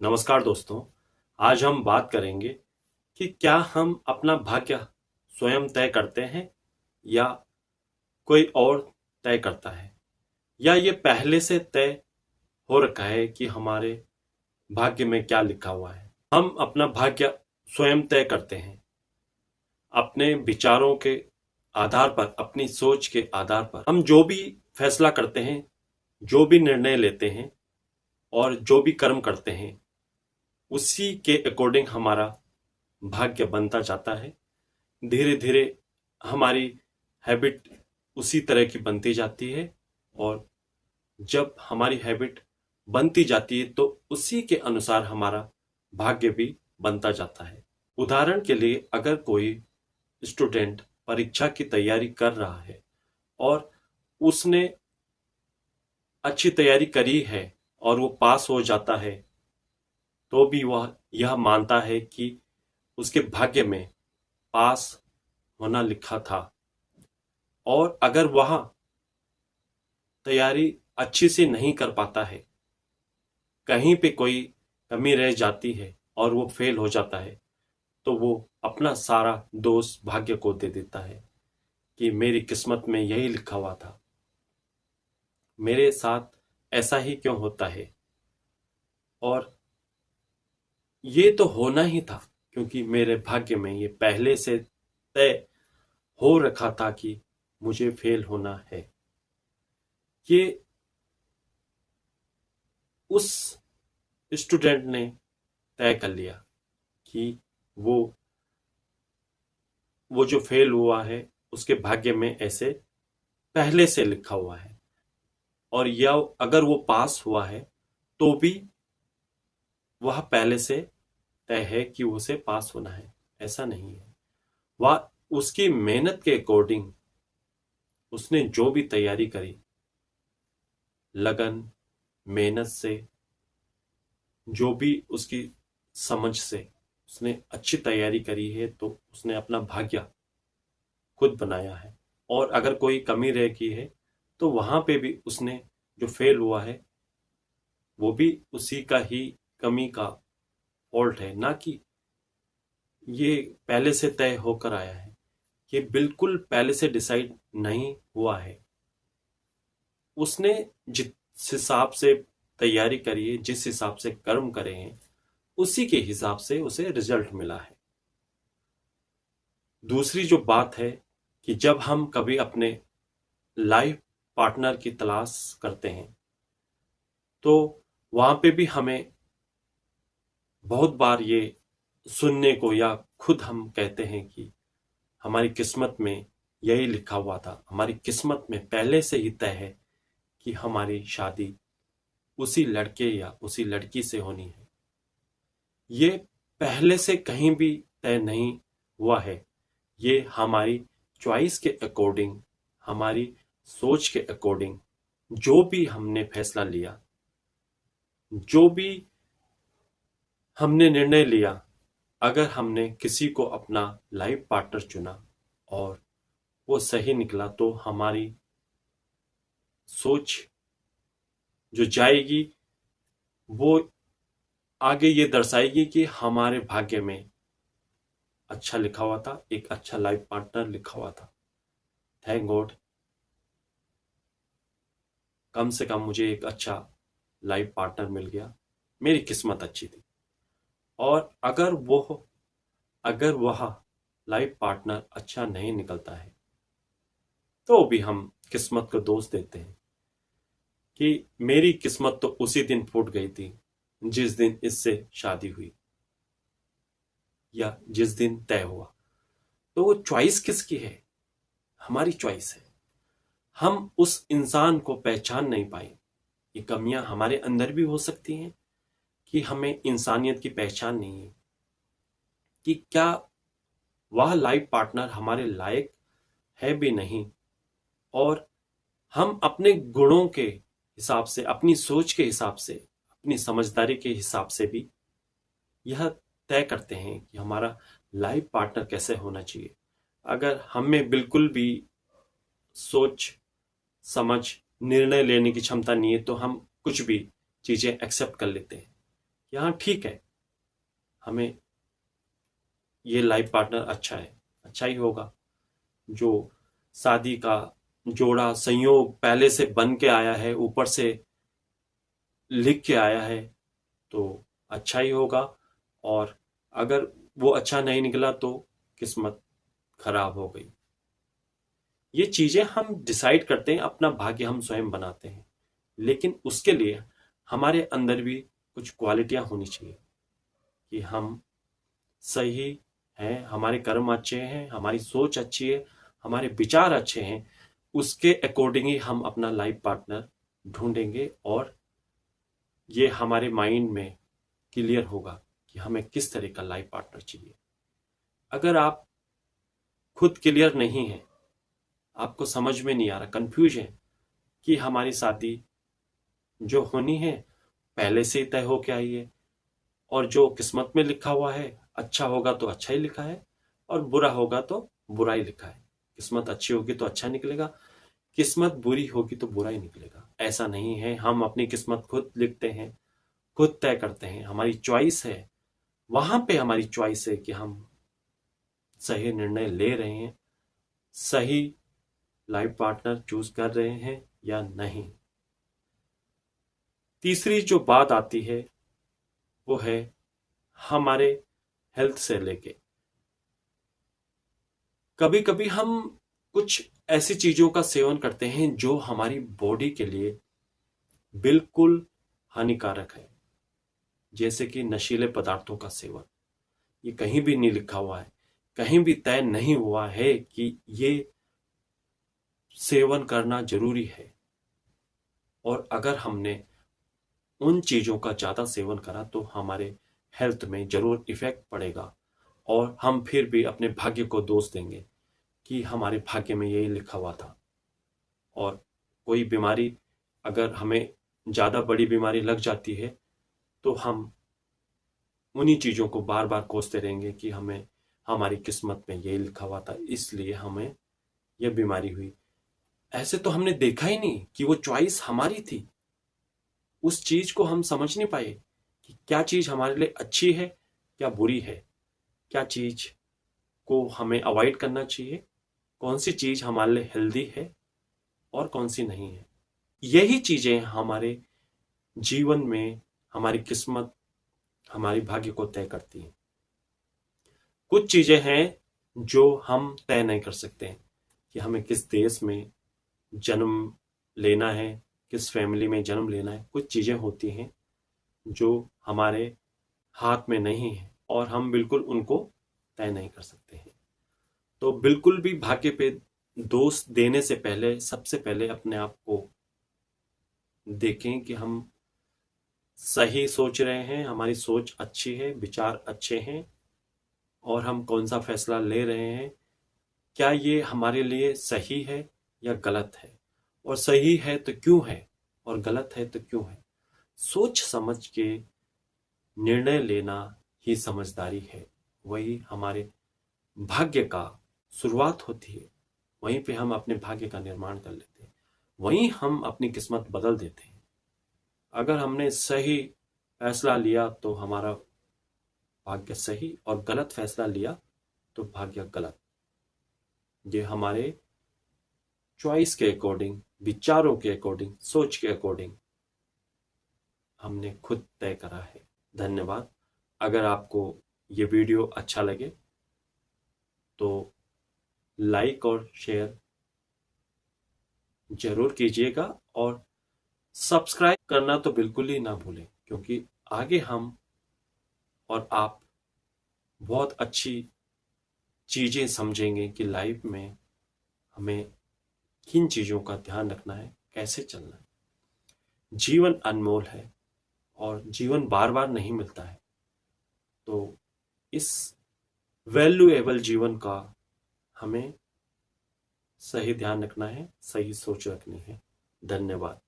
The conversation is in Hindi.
नमस्कार दोस्तों। आज हम बात करेंगे कि क्या हम अपना भाग्य स्वयं तय करते हैं या कोई और तय करता है, या ये पहले से तय हो रखा है कि हमारे भाग्य में क्या लिखा हुआ है। हम अपना भाग्य स्वयं तय करते हैं अपने विचारों के आधार पर, अपनी सोच के आधार पर। हम जो भी फैसला करते हैं, जो भी निर्णय लेते हैं और जो भी कर्म करते हैं, उसी के अकॉर्डिंग हमारा भाग्य बनता जाता है। धीरे धीरे हमारी हैबिट उसी तरह की बनती जाती है, और जब हमारी हैबिट बनती जाती है तो उसी के अनुसार हमारा भाग्य भी बनता जाता है। उदाहरण के लिए, अगर कोई स्टूडेंट परीक्षा की तैयारी कर रहा है और उसने अच्छी तैयारी करी है और वो पास हो जाता है, तो भी वह यह मानता है कि उसके भाग्य में पास होना लिखा था। और अगर वह तैयारी अच्छी से नहीं कर पाता है, कहीं पे कोई कमी रह जाती है और वो फेल हो जाता है, तो वो अपना सारा दोष भाग्य को दे देता है कि मेरी किस्मत में यही लिखा हुआ था, मेरे साथ ऐसा ही क्यों होता है, और ये तो होना ही था क्योंकि मेरे भाग्य में ये पहले से तय हो रखा था कि मुझे फेल होना है। ये उस स्टूडेंट ने तय कर लिया कि वो जो फेल हुआ है उसके भाग्य में ऐसे पहले से लिखा हुआ है, और या अगर वो पास हुआ है तो भी वह पहले से तय है कि उसे पास होना है। ऐसा नहीं है, वह उसकी मेहनत के अकॉर्डिंग उसने जो भी तैयारी करी, लगन मेहनत से, जो भी उसकी समझ से उसने अच्छी तैयारी करी है, तो उसने अपना भाग्य खुद बनाया है। और अगर कोई कमी रह गई है तो वहां पे भी उसने जो फेल हुआ है वो भी उसी का ही कमी का फॉल्ट है, ना कि ये पहले से तय होकर आया है। ये बिल्कुल पहले से डिसाइड नहीं हुआ है। उसने जिस हिसाब से तैयारी करी है, जिस हिसाब से कर्म करे हैं, उसी के हिसाब से उसे रिजल्ट मिला है। दूसरी जो बात है कि जब हम कभी अपने लाइफ पार्टनर की तलाश करते हैं, तो वहां पे भी हमें बहुत बार ये सुनने को, या खुद हम कहते हैं कि हमारी किस्मत में यही लिखा हुआ था, हमारी किस्मत में पहले से ही तय है कि हमारी शादी उसी लड़के या उसी लड़की से होनी है। ये पहले से कहीं भी तय नहीं हुआ है। ये हमारी चॉइस के अकॉर्डिंग, हमारी सोच के अकॉर्डिंग जो भी हमने फैसला लिया, जो भी हमने निर्णय लिया, अगर हमने किसी को अपना लाइफ पार्टनर चुना और वो सही निकला, तो हमारी सोच जो जाएगी वो आगे ये दर्शाएगी कि हमारे भाग्य में अच्छा लिखा हुआ था, एक अच्छा लाइफ पार्टनर लिखा हुआ था। थैंक गॉड, कम से कम मुझे एक अच्छा लाइफ पार्टनर मिल गया, मेरी किस्मत अच्छी थी। और अगर वह लाइफ पार्टनर अच्छा नहीं निकलता है, तो भी हम किस्मत को दोष देते हैं कि मेरी किस्मत तो उसी दिन फूट गई थी जिस दिन इससे शादी हुई, या जिस दिन तय हुआ। तो वो चॉइस किसकी है? हमारी चॉइस है। हम उस इंसान को पहचान नहीं पाए। ये कमियां हमारे अंदर भी हो सकती हैं कि हमें इंसानियत की पहचान नहीं है कि क्या वह लाइफ पार्टनर हमारे लायक है भी नहीं, और हम अपने गुणों के हिसाब से, अपनी सोच के हिसाब से, अपनी समझदारी के हिसाब से भी यह तय करते हैं कि हमारा लाइफ पार्टनर कैसे होना चाहिए। अगर हमें बिल्कुल भी सोच समझ, निर्णय लेने की क्षमता नहीं है, तो हम कुछ भी चीजें एक्सेप्ट कर लेते हैं यहाँ ठीक है, हमें ये लाइफ पार्टनर अच्छा है, अच्छा ही होगा। जो शादी का जोड़ा संयोग पहले से बन के आया है, ऊपर से लिख के आया है, तो अच्छा ही होगा। और अगर वो अच्छा नहीं निकला तो किस्मत खराब हो गई। ये चीजें हम डिसाइड करते हैं, अपना भाग्य हम स्वयं बनाते हैं, लेकिन उसके लिए हमारे अंदर भी कुछ क्वालिटियां होनी चाहिए कि हम सही हैं, हमारे कर्म अच्छे हैं, हमारी सोच अच्छी है, हमारे विचार अच्छे हैं। उसके अकॉर्डिंग ही हम अपना लाइफ पार्टनर ढूंढेंगे और ये हमारे माइंड में क्लियर होगा कि हमें किस तरह का लाइफ पार्टनर चाहिए। अगर आप खुद क्लियर नहीं हैं, आपको समझ में नहीं आ रहा, कंफ्यूज है कि हमारी शादी जो होनी है पहले से ही तय हो के आई है, और जो किस्मत में लिखा हुआ है अच्छा होगा तो अच्छा ही लिखा है, और बुरा होगा तो बुरा ही लिखा है। किस्मत अच्छी होगी तो अच्छा निकलेगा, किस्मत बुरी होगी तो बुरा ही निकलेगा। ऐसा नहीं है, हम अपनी किस्मत खुद लिखते हैं, खुद तय करते हैं, हमारी चॉइस है। वहां पे हमारी चॉइस है कि हम सही निर्णय ले रहे हैं, सही लाइफ पार्टनर चूज कर रहे हैं या नहीं। तीसरी जो बात आती है वो है हमारे हेल्थ से लेके। कभी कभी हम कुछ ऐसी चीजों का सेवन करते हैं जो हमारी बॉडी के लिए बिल्कुल हानिकारक है, जैसे कि नशीले पदार्थों का सेवन। ये कहीं भी नहीं लिखा हुआ है, कहीं भी तय नहीं हुआ है कि ये सेवन करना जरूरी है। और अगर हमने उन चीजों का ज्यादा सेवन करा तो हमारे हेल्थ में जरूर इफेक्ट पड़ेगा, और हम फिर भी अपने भाग्य को दोष देंगे कि हमारे भाग्य में यही लिखा हुआ था। और कोई बीमारी अगर हमें ज्यादा बड़ी बीमारी लग जाती है तो हम उन्हीं चीजों को बार बार कोसते रहेंगे कि हमें हमारी किस्मत में यही लिखा हुआ था, इसलिए हमें यह बीमारी हुई। ऐसे तो हमने देखा ही नहीं कि वो चॉइस हमारी थी। उस चीज को हम समझ नहीं पाए कि क्या चीज हमारे लिए अच्छी है, क्या बुरी है, क्या चीज को हमें अवॉइड करना चाहिए, कौन सी चीज हमारे लिए हेल्दी है और कौन सी नहीं है। यही चीजें हमारे जीवन में हमारी किस्मत, हमारी भाग्य को तय करती हैं। कुछ चीजें हैं जो हम तय नहीं कर सकते हैं कि हमें किस देश में जन्म लेना है, किस फैमिली में जन्म लेना है। कुछ चीजें होती हैं जो हमारे हाथ में नहीं है और हम बिल्कुल उनको तय नहीं कर सकते हैं। तो बिल्कुल भी भाग्य पे दोष देने से पहले सबसे पहले अपने आप को देखें कि हम सही सोच रहे हैं, हमारी सोच अच्छी है, विचार अच्छे हैं, और हम कौन सा फैसला ले रहे हैं, क्या ये हमारे लिए सही है या गलत है, और सही है तो क्यों है और गलत है तो क्यों है। सोच समझ के निर्णय लेना ही समझदारी है। वही हमारे भाग्य का शुरुआत होती है, वहीं पे हम अपने भाग्य का निर्माण कर लेते हैं, वहीं हम अपनी किस्मत बदल देते हैं। अगर हमने सही फैसला लिया तो हमारा भाग्य सही, और गलत फैसला लिया तो भाग्य गलत। ये हमारे चॉइस के अकॉर्डिंग, विचारों के अकॉर्डिंग, सोच के अकॉर्डिंग हमने खुद तय करा है। धन्यवाद। अगर आपको ये वीडियो अच्छा लगे तो लाइक और शेयर जरूर कीजिएगा, और सब्सक्राइब करना तो बिल्कुल ही ना भूलें, क्योंकि आगे हम और आप बहुत अच्छी चीजें समझेंगे कि लाइफ में हमें किन चीजों का ध्यान रखना है, कैसे चलना है। जीवन अनमोल है और जीवन बार बार नहीं मिलता है, तो इस वैल्यूएबल जीवन का हमें सही ध्यान रखना है, सही सोच रखनी है। धन्यवाद।